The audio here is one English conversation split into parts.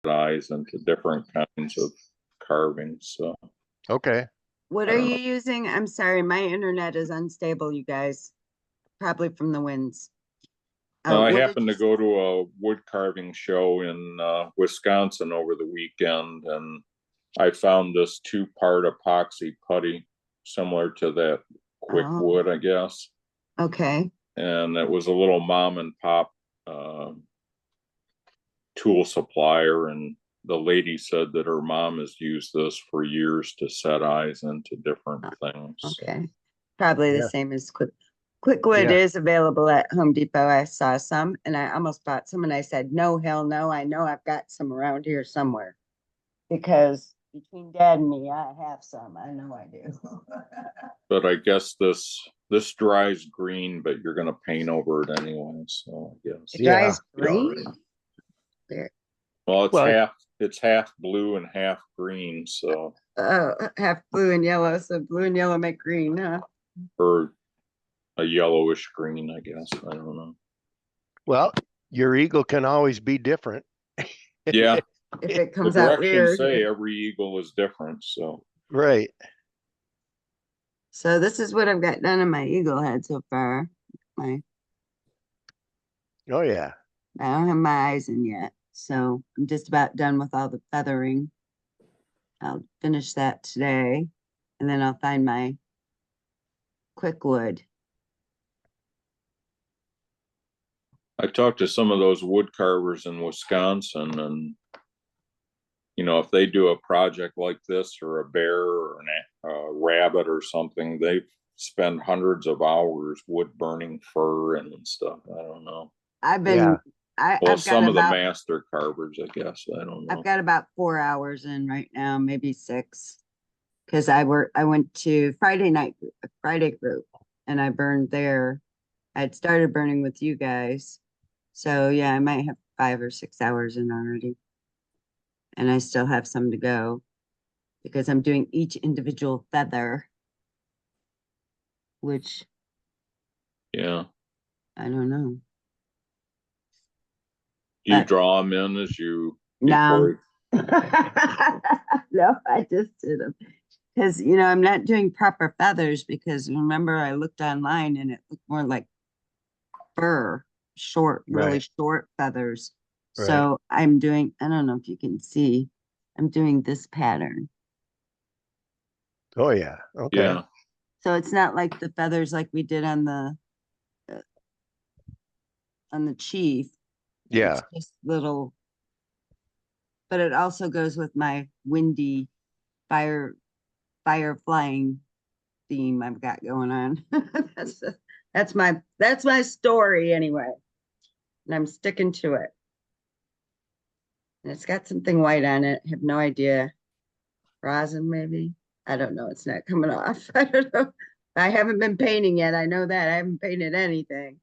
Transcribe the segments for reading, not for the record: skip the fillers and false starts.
eyes into different kinds of carvings. So Okay. What I are don't you know. using? I'm sorry, my internet is unstable, you guys. Probably from the winds. I What did happened you to go to a wood carving show in Wisconsin over the weekend, and I found this two-part epoxy putty similar to that quick Oh, wood, I guess. okay. And it was a little mom and pop tool supplier, and the lady said that her mom has used this for years to set eyes into different things. Okay. Probably the Yeah. same as Quickwood Yeah. is available at Home Depot. I saw some and I almost bought some and I said, no, hell no. I know I've got some around here somewhere. Because between dad and me, I have some. I know I do. But I guess this dries green, but you're gonna paint over it anyway, so I guess. It Yeah. dries green. There. Well, Well, it's half blue and half green, so Oh, half blue and yellow. So blue and yellow make green, huh? or a yellowish green, I guess. I don't know. well, your eagle can always be different. Yeah, If it the comes out directions weird. say every eagle is different, so Right. So this is what I've got done in my eagle head so far. My Oh yeah. I don't have my eyes in yet. So I'm just about done with all the feathering. I'll finish that today. And then I'll find my quick wood. I talked to some of those wood carvers in Wisconsin, and if they do a project like this, or a bear or a rabbit or something, they spend hundreds of hours wood burning fur and stuff. I don't know. I've Yeah. been Well, I've got some of the about master carvers, I guess. I don't know. I've got about 4 hours in right now, maybe 6. Because I went to Friday group and I burned there. I'd started burning with you guys. So yeah, I might have 5 or 6 hours in already. And I still have some to go because I'm doing each individual feather, which Yeah. I don't know. Do you But draw them in as you no, before? no, I just did them. Because, I'm not doing proper feathers because remember I looked online and it looked more like fur, really Right. short feathers. Right. So I'm doing, I don't know if you can see, I'm doing this pattern. Oh yeah. Okay. Yeah. So it's not like the feathers like we did on the chief. Yeah. It's just little, but it also goes with my windy fire flying theme I've got going on. that's my story anyway. And I'm sticking to it. And it's got something white on it. Have no idea. Rosin, maybe. I don't know. It's not coming off. I don't know. I haven't been painting yet. I know that. I haven't painted anything.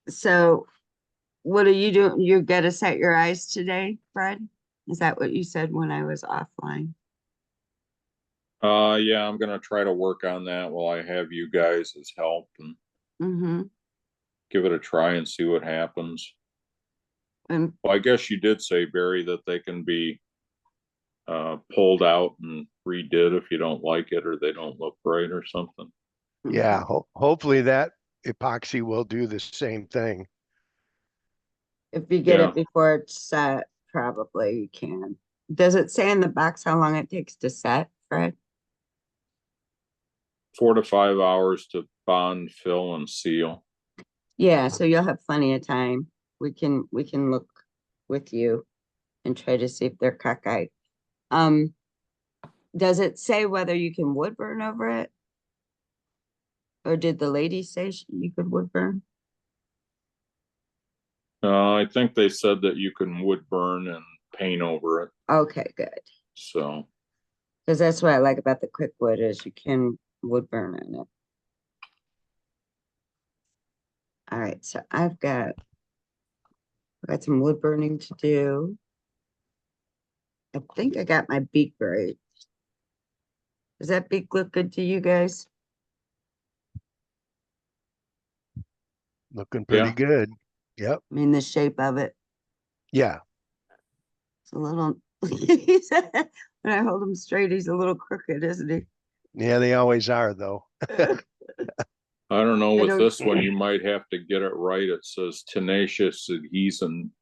So what are you doing? You got to set your eyes today, Fred? Is that what you said when I was offline? Yeah, I'm gonna try to work on that while I have you guys as help and Mm-hmm. give it a try and see what happens. And Well, I guess you did say, Barry, that they can be pulled out and redid if you don't like it or they don't look right or something. Yeah. Hopefully that epoxy will do the same thing. if you get Yeah. it before it's set, probably you can. Does it say in the box how long it takes to set, Fred? 4 to 5 hours to bond, fill, and seal. Yeah, so you'll have plenty of time. We can look with you and try to see if they're cockeyed. Does it say whether you can wood burn over it? Or did the lady say you could wood burn? I think they said that you can wood burn and paint over it. Okay, good. So Because that's what I like about the quick wood is you can wood burn on it. All right, so I've got some wood burning to do. I think I got my beak right. Does that beak look good to you guys? Looking pretty Yeah. good. Yep. I mean, the shape of it. Yeah, It's a little, he said, when I hold him straight, he's a little crooked, isn't he? yeah, they always are though. I don't know, I with don't- this one, you might have to get it right. It says tenacious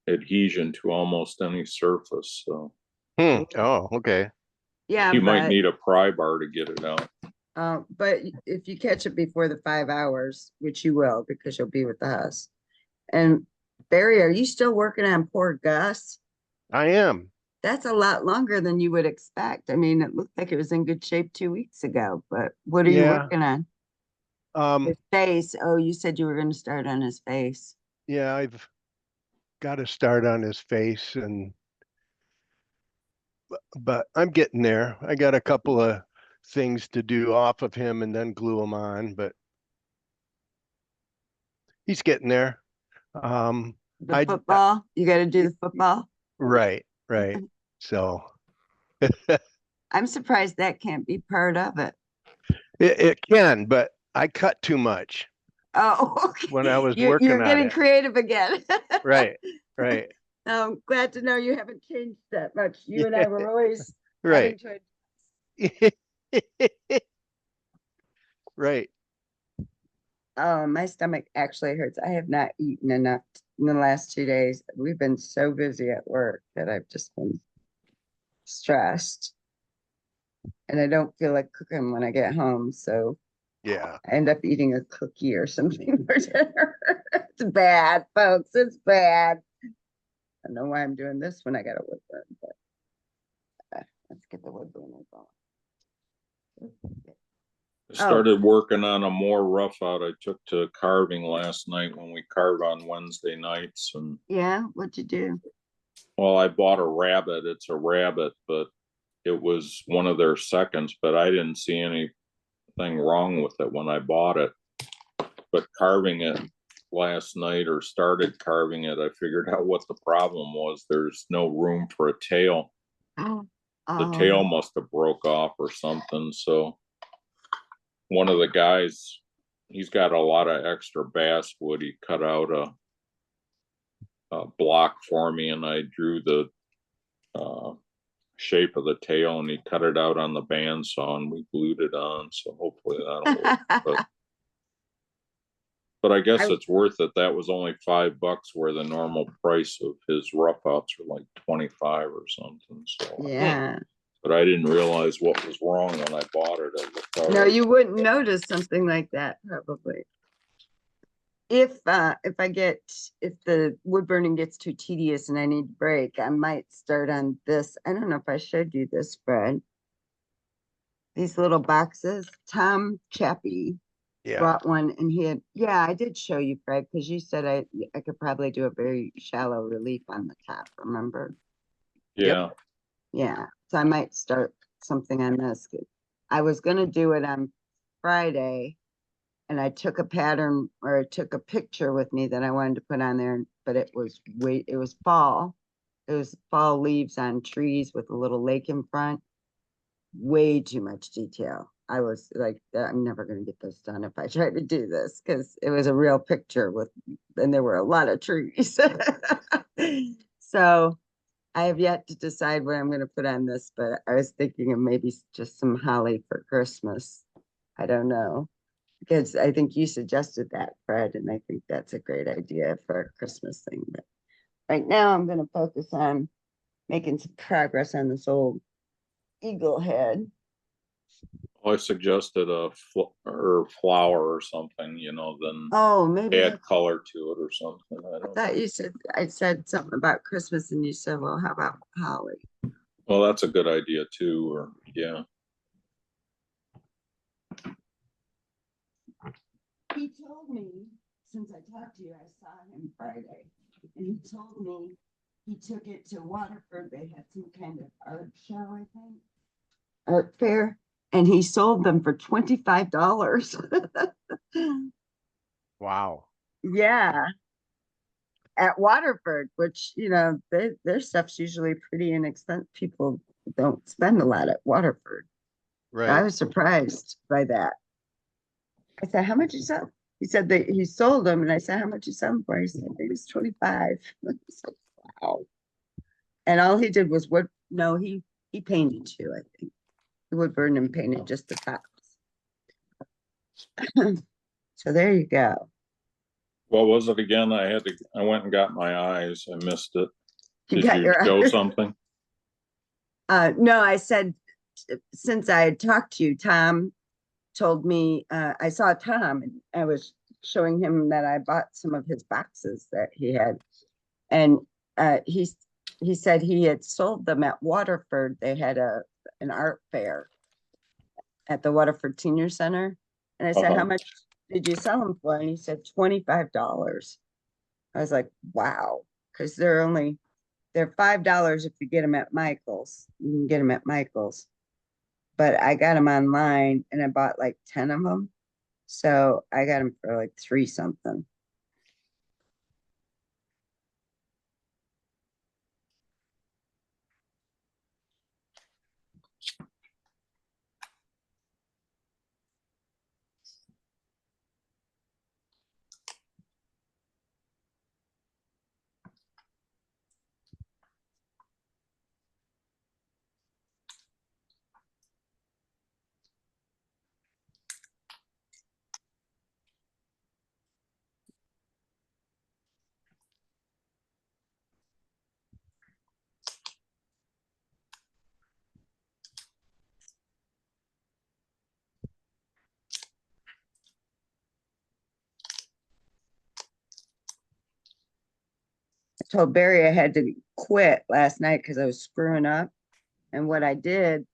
adhesion to almost any surface, so Oh, okay. Yeah, you might but, need a pry bar to get it out. but if you catch it before the 5 hours, which you will, because you'll be with us. And Barry, are you still working on poor Gus? I am. That's a lot longer than you would expect. I mean, it looked like it was in good shape 2 weeks ago, but what are you Yeah. working on? His face. Oh, you said you were going to start on his face. Yeah, I've got to start on his face but I'm getting there. I got a couple of things to do off of him and then glue him on, but he's getting there. The I football. You got to do the football. right, right. So I'm surprised that can't be part of it. it can, but I cut too much Oh, okay. when I was You're working on getting it. creative again. Right, right, I'm glad to know you haven't changed that much. You and I were always having right. to. Right. Oh, my stomach actually hurts. I have not eaten enough in the last 2 days. We've been so busy at work that I've just been stressed. And I don't feel like cooking when I get home. So Yeah. I end up eating a cookie or something for dinner. It's bad, folks. It's bad. I don't know why I'm doing this when I got a wood burn, but let's get the wood burners on. I started working on a more rough out I took to carving last night when we carved on Wednesday nights. And Yeah, what'd you do? well, I bought a rabbit. It's a rabbit, but it was one of their seconds, but I didn't see anything wrong with it when I bought it. But carving it last night, or started carving it, I figured out what the problem was. There's no room for a tail. The tail must have broke off or something. So one of the guys, he's got a lot of extra basswood. He cut out a block for me, and I drew the shape of the tail, and he cut it out on the bandsaw, and we glued it on. So hopefully that'll work. But I guess it's worth it. That was only $5, where the normal price of his rough outs are like 25 or something. So Yeah. but I didn't realize what was wrong when I bought it. It looked all No, right. you wouldn't notice something like that probably. If the wood burning gets too tedious and I need a break, I might start on this. I don't know if I showed you this, Fred. These little boxes. Tom Chappie Yeah. brought one, and yeah, I did show you, Fred, because you said I could probably do a very shallow relief on the top, remember? Yeah. Yeah, so I might start something on this. I was gonna do it on Friday, and I took a pattern, or I took a picture with me that I wanted to put on there, but it was fall. It was fall leaves on trees with a little lake in front. Way too much detail. I was like, I'm never gonna get this done if I try to do this, because it was a real picture and there were a lot of trees. So I have yet to decide what I'm gonna put on this, but I was thinking of maybe just some holly for Christmas. I don't know. Because I think you suggested that, Fred, and I think that's a great idea for a Christmas thing. But right now I'm gonna focus on making some progress on this old eagle head. Well, I suggested a flower or something, then Oh, maybe add color to it or something. I I don't thought know. you said, I said something about Christmas and you said, well, how about holly? Well, that's a good idea too. Or yeah. He told me, since I talked to you, I saw him Friday, and he told me he took it to Waterford. They had some kind of art show, I think, art fair, and he sold them for $25. Wow. Yeah, at Waterford, which, their stuff's usually pretty inexpensive. People don't spend a lot at Waterford. I Right. was surprised by that. I said, how much you sell? He said that he sold them, and I said, how much you sell them for? He said, it was 25. I said, wow. And all he did was wood, no, he painted too, I think. He wood burned and painted just the tops. So there you go. What was it again? I went and got my eyes. I missed it. Did got you your show eyes? something? No, I said, since I had talked to you, Tom told me, I saw Tom and I was showing him that I bought some of his boxes that he had. And he said he had sold them at Waterford. They had an art fair at the Waterford Senior Center. And I said, how much did you sell them for? And he said $25. I was like, wow, because they're $5 if you get them at Michael's. You can get them at Michael's. But I got them online and I bought like 10 of them. So I got them for like 3 something. I told Barry I had to quit last night because I was screwing up. And what I did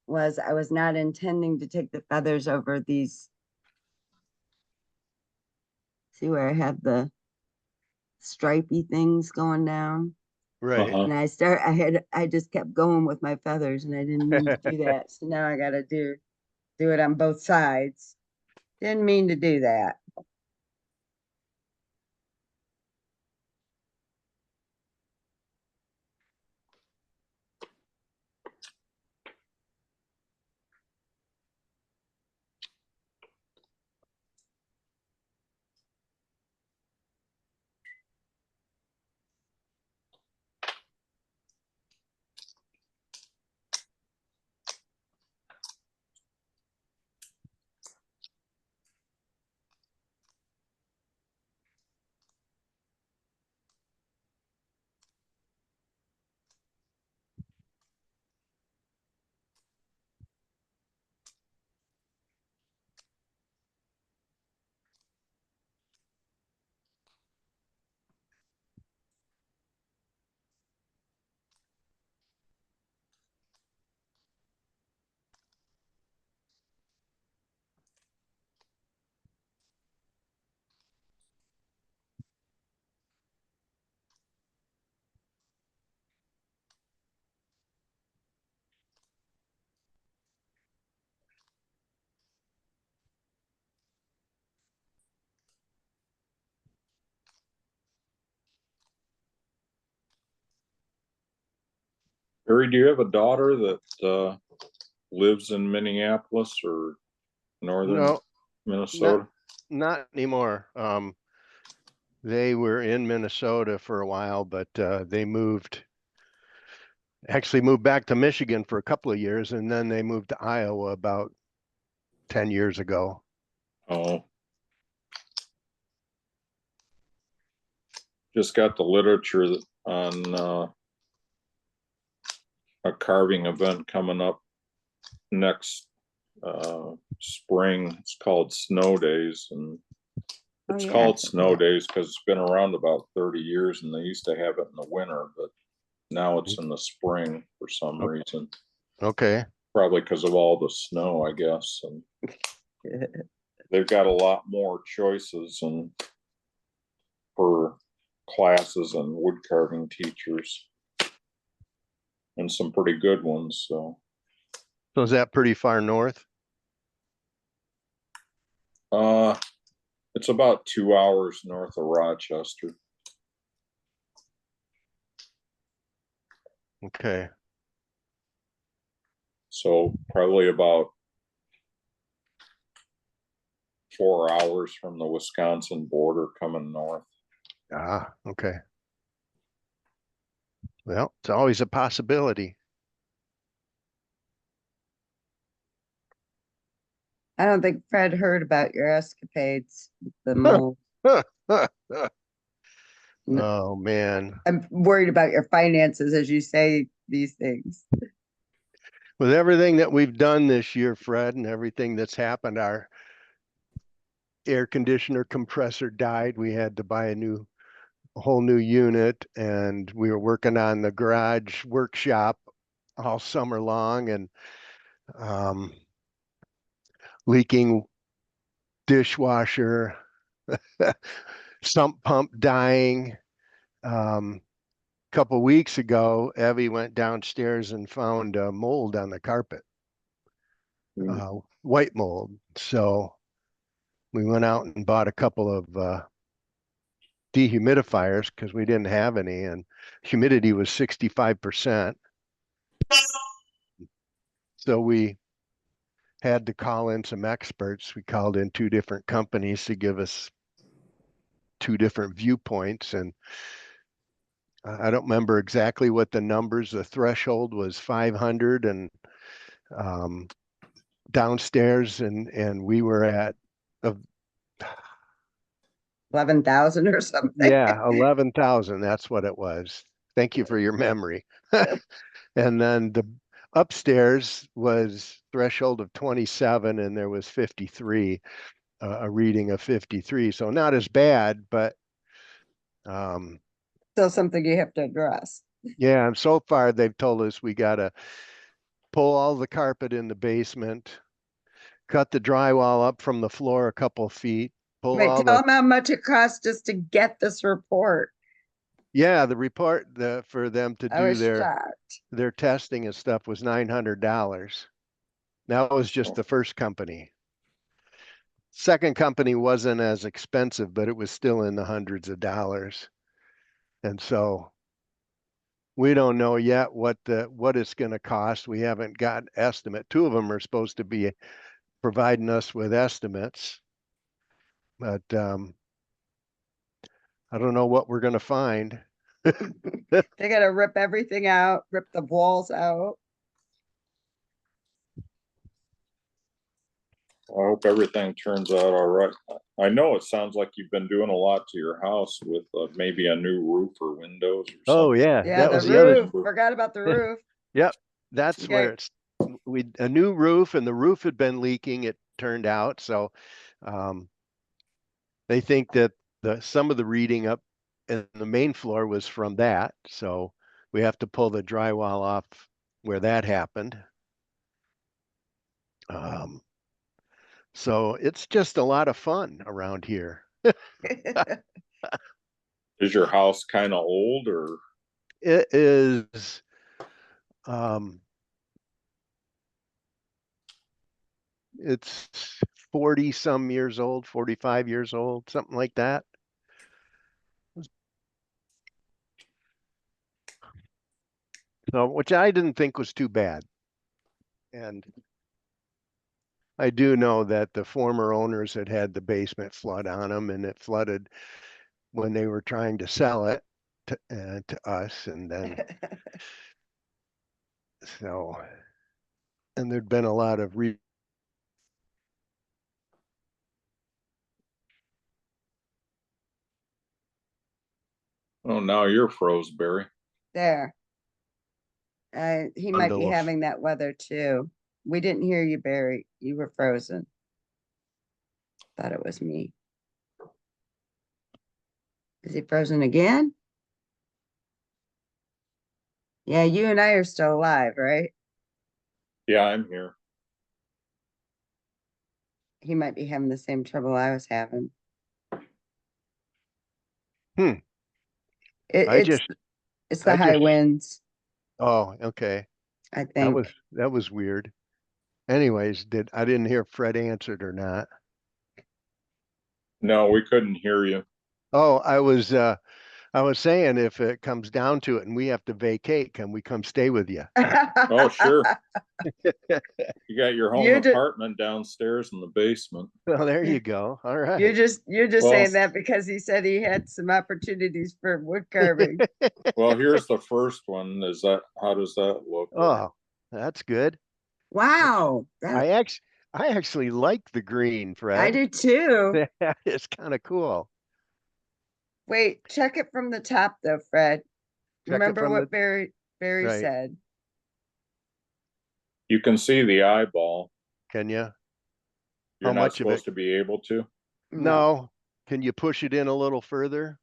was I was not intending to take the feathers over these. See where I have the stripy things going down? Right. Uh-huh. And I just kept going with my feathers and I didn't mean to do that. So now I gotta do it on both sides. Didn't mean to do that. Barry, do you have a daughter that lives in Minneapolis or northern No, Minnesota? not anymore. They were in Minnesota for a while, but they actually moved back to Michigan for a couple of years, and then they moved to Iowa about 10 years ago. Oh. Just got the literature on a carving event coming up next spring. It's called Snow Days, and it's yeah. called Snow Days because it's been around about 30 years, and they used to have it in the winter, but now it's in the spring for some reason. Okay. Probably because of all the snow, I guess. And they've got a lot more choices and for classes and wood carving teachers, and some pretty good ones. So is that pretty far north? it's about 2 hours north of Rochester. Okay. So probably about 4 hours from the Wisconsin border coming north. Ah, okay. Well, it's always a possibility. I don't think Fred heard about your escapades with the mold. No, Oh man. I'm worried about your finances as you say these things. With everything that we've done this year, Fred, and everything that's happened, our air conditioner compressor died. We had to buy a whole new unit, and we were working on the garage workshop all summer long, and um, leaking dishwasher, sump pump dying. Couple weeks ago, Evie went downstairs and found mold on the carpet, white mold. So we went out and bought a couple of dehumidifiers because we didn't have any, and humidity was 65%. So we had to call in some experts. We called in two different companies to give us two different viewpoints, and I don't remember exactly what the numbers. The threshold was 500, and um, downstairs, and we were at uh, 11,000 or something. yeah, 11,000. That's what it was. Thank you for your memory. And then the upstairs was threshold of 27, and there was 53, a reading of 53. So not as bad, but um, Still something you have to address. yeah, and so far they've told us we gotta pull all the carpet in the basement, cut the drywall up from the floor a couple feet, pull Wait, all tell the, them how much it costs just to get this report. yeah, the report for them to I do was shocked. their testing and stuff was $900. That was just the first company. Second company wasn't as expensive, but it was still in the hundreds of dollars. And so we don't know yet what it's going to cost. We haven't got an estimate. Two of them are supposed to be providing us with estimates, but I don't know what we're going to find. They gotta rip everything out, rip the walls out. I hope everything turns out all right. I know it sounds like you've been doing a lot to your house with maybe a new roof or windows or Oh something. yeah, Yeah, that the was the other. roof. Forgot about the roof. Yep, that's where Okay. it's a new roof, and the roof had been leaking. It turned out so. Um, They think that some of the reading up in the main floor was from that, so we have to pull the drywall off where that happened. Um, so it's just a lot of fun around here. Is your house kind of old or? It is, um, it's 40 some years old, 45 years old, something like that. So, which I didn't think was too bad. And I do know that the former owners had had the basement flood on them, and it flooded when they were trying to sell it to us. And then, so, and there'd been a lot of Oh, now you're froze, Barry. There. He might be bundle of, having that weather too. We didn't hear you, Barry. You were frozen. Thought it was me. Is he frozen again? Yeah, you and I are still alive, right? Yeah, I'm here. He might be having the same trouble I was having. I It's just, it's the I high just, winds, oh, okay. I think. That was weird. Anyways, I didn't hear if Fred answered or not. No, we couldn't hear you. Oh, I was I was saying if it comes down to it and we have to vacate, can we come stay with you? Oh, sure. You got your home You're just, apartment downstairs in the basement. Well, there you go. All you're right. just, you're just Well- saying that because he said he had some opportunities for wood carving. Well, here's the first one. How does that look? Oh, that's good. Wow, I actually like the green, I Fred. do too. That is kind of cool. Wait, check it from the top though, Fred. Check it Remember from what the Barry right. said. You can see the eyeball. Can you? You're How not much of it? supposed to be able to. No. Can you push it in a little further?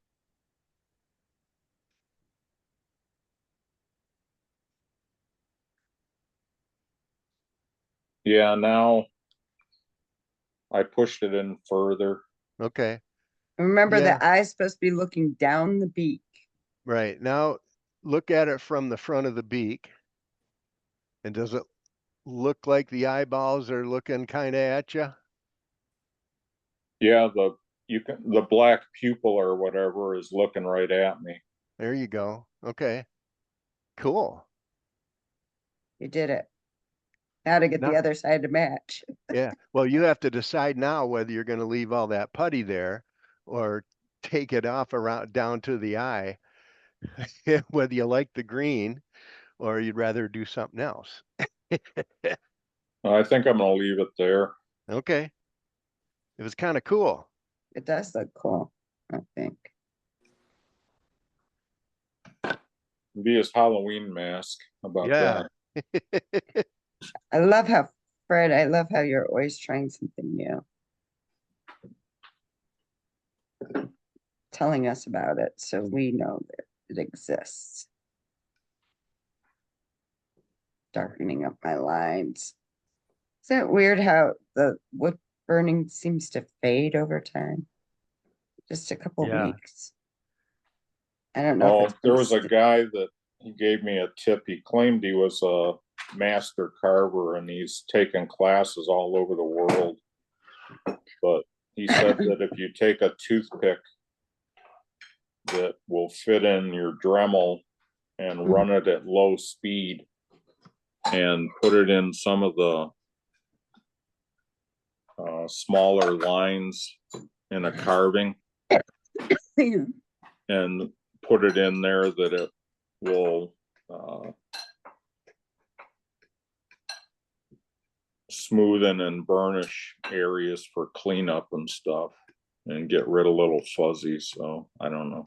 Yeah, now I pushed it in further. Okay. Remember Yeah. the eye's supposed to be looking down the beak. Right. Now look at it from the front of the beak. And does it look like the eyeballs are looking kind of at you? Yeah, the black pupil or whatever is looking right at me. There you go. Okay. Cool. You did it. Now to get the Now, other side to match. yeah. Well, you have to decide now whether you're going to leave all that putty there or take it off around down to the eye, whether you like the green or you'd rather do something else. I think I'm gonna leave it there. Okay. It was kind of cool. It does look cool, I think. Be his Halloween mask. How about Yeah. that? I love how, Fred, I love how you're always trying something new. Telling us about it so we know that it exists. Darkening up my lines. Isn't it weird how the wood burning seems to fade over time? Just a couple Yeah. weeks. I don't know. Oh, if it's there been was a guy that he gave me a tip. He claimed he was a master carver and he's taken classes all over the world. But he said that if you take a toothpick that will fit in your Dremel and run it at low speed and put it in some of the smaller lines in a carving and put it in there, that it will smoothen and burnish areas for cleanup and stuff and get rid of little fuzzies. So I don't know.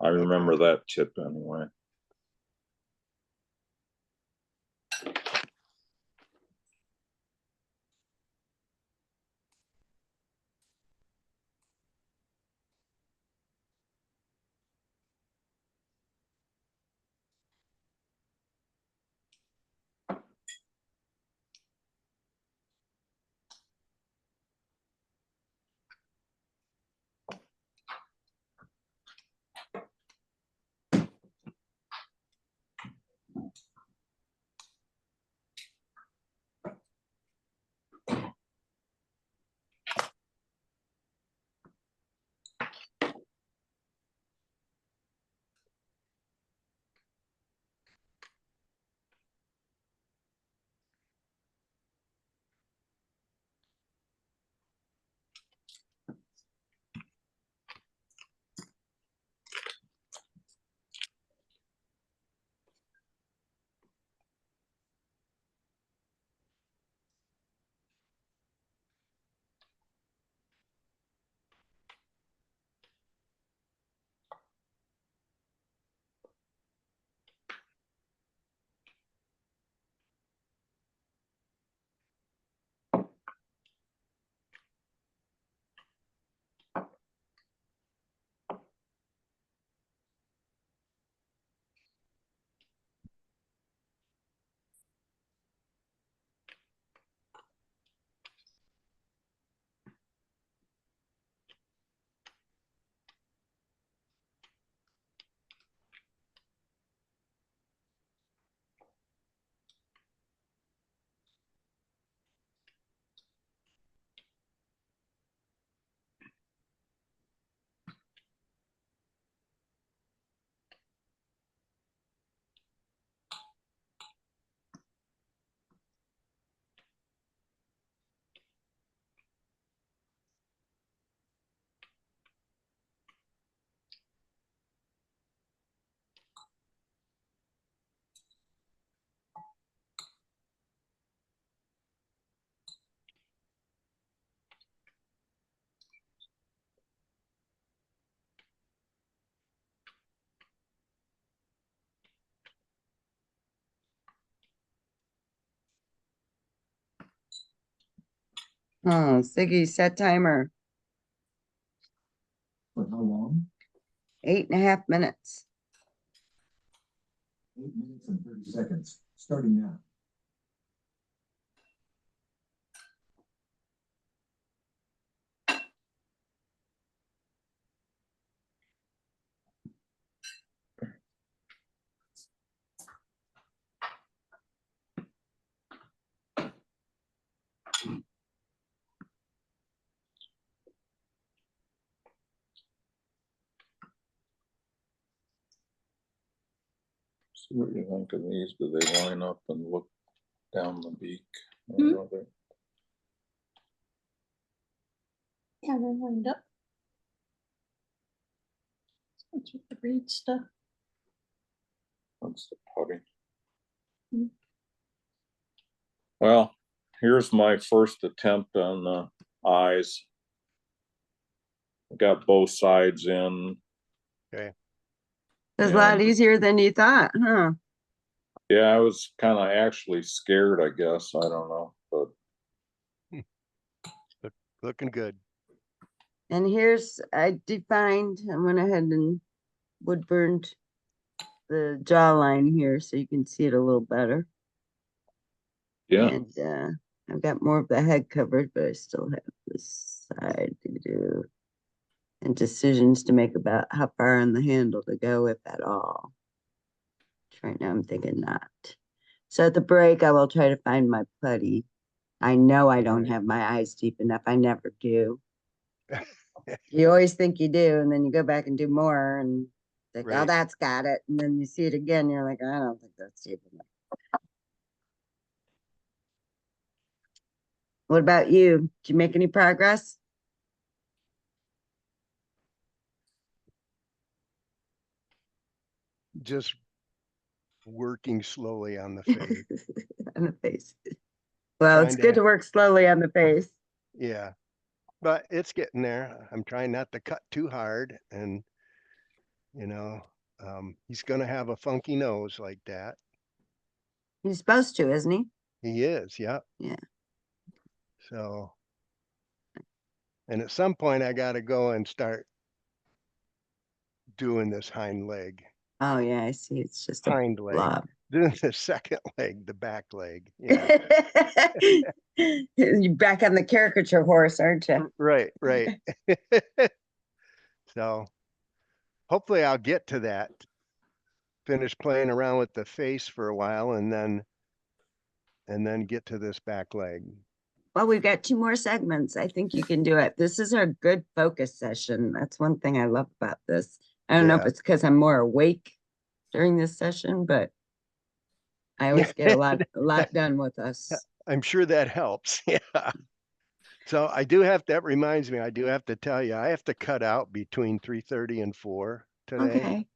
I remember that tip anyway. Oh, Siggy, set timer, For how long? 8.5 minutes. 8 minutes and 30 seconds, starting now. See what you think of these. Do they line up and look down the beak? I Hmm. don't know, Yeah, they're lined up. What's with the green stuff? that's the putty. Hmm. Well, here's my first attempt on the eyes. Got both sides in. It was a lot And- easier than you thought, huh? Yeah, I was kind of actually scared, I guess. I don't know, but Looking good. And here's, I went ahead and wood burned the jawline here so you can see it a little better. yeah. And I've got more of the head covered, but I still have this side to do. And decisions to make about how far on the handle to go, if at all. Right now I'm thinking not. So at the break, I will try to find my putty. I know I don't Right. have my eyes deep enough. I never do. You always think you do, and then you go back and do more and think, oh, Right. that's got it. And then you see it again, you're like, I don't think that's deep enough. What about you? Did you make any progress? Just working slowly on the face. On the face. Well, it's Trying good to- to work slowly on the face. Yeah, but it's getting there. I'm trying not to cut too hard, and he's gonna have a funky nose like that. He's supposed to, isn't he? He is, yeah. Yeah. So, and at some point I gotta go and start doing this hind leg, Oh yeah, I see. It's just a hind leg, blob. doing the second leg, the back leg. Yeah. You're back on the caricature horse, aren't you? Right, right. So hopefully I'll get to that, finish playing around with the face for a while and then get to this back leg. Well, we've got 2 more segments. I think you can do it. This is our good focus session. That's one thing I love about this. I don't know if Yeah. it's because I'm more awake during this session, but I always get a lot done with us. I'm sure that helps. Yeah. So that reminds me, I do have to tell you, I have to cut out between 3:30 and 4 today.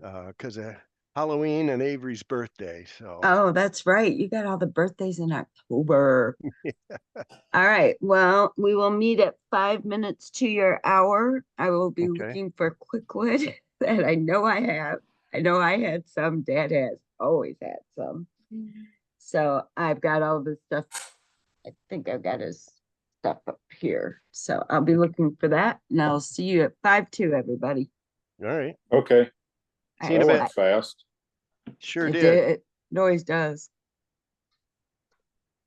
Okay. Because of Halloween and Avery's birthday. So Oh, that's right. You got all the birthdays in October. All right. Well, we will meet at 5 minutes to your hour. I will be Okay. looking for quickwood that I know I have. I know I had some. Dad has always had some. So I've got all this stuff. I think I've got his stuff up here. So I'll be looking for that, and I'll see you at 5:02, everybody. all right. Okay. See you in That a bit. went fast. Sure It did. did. It always does.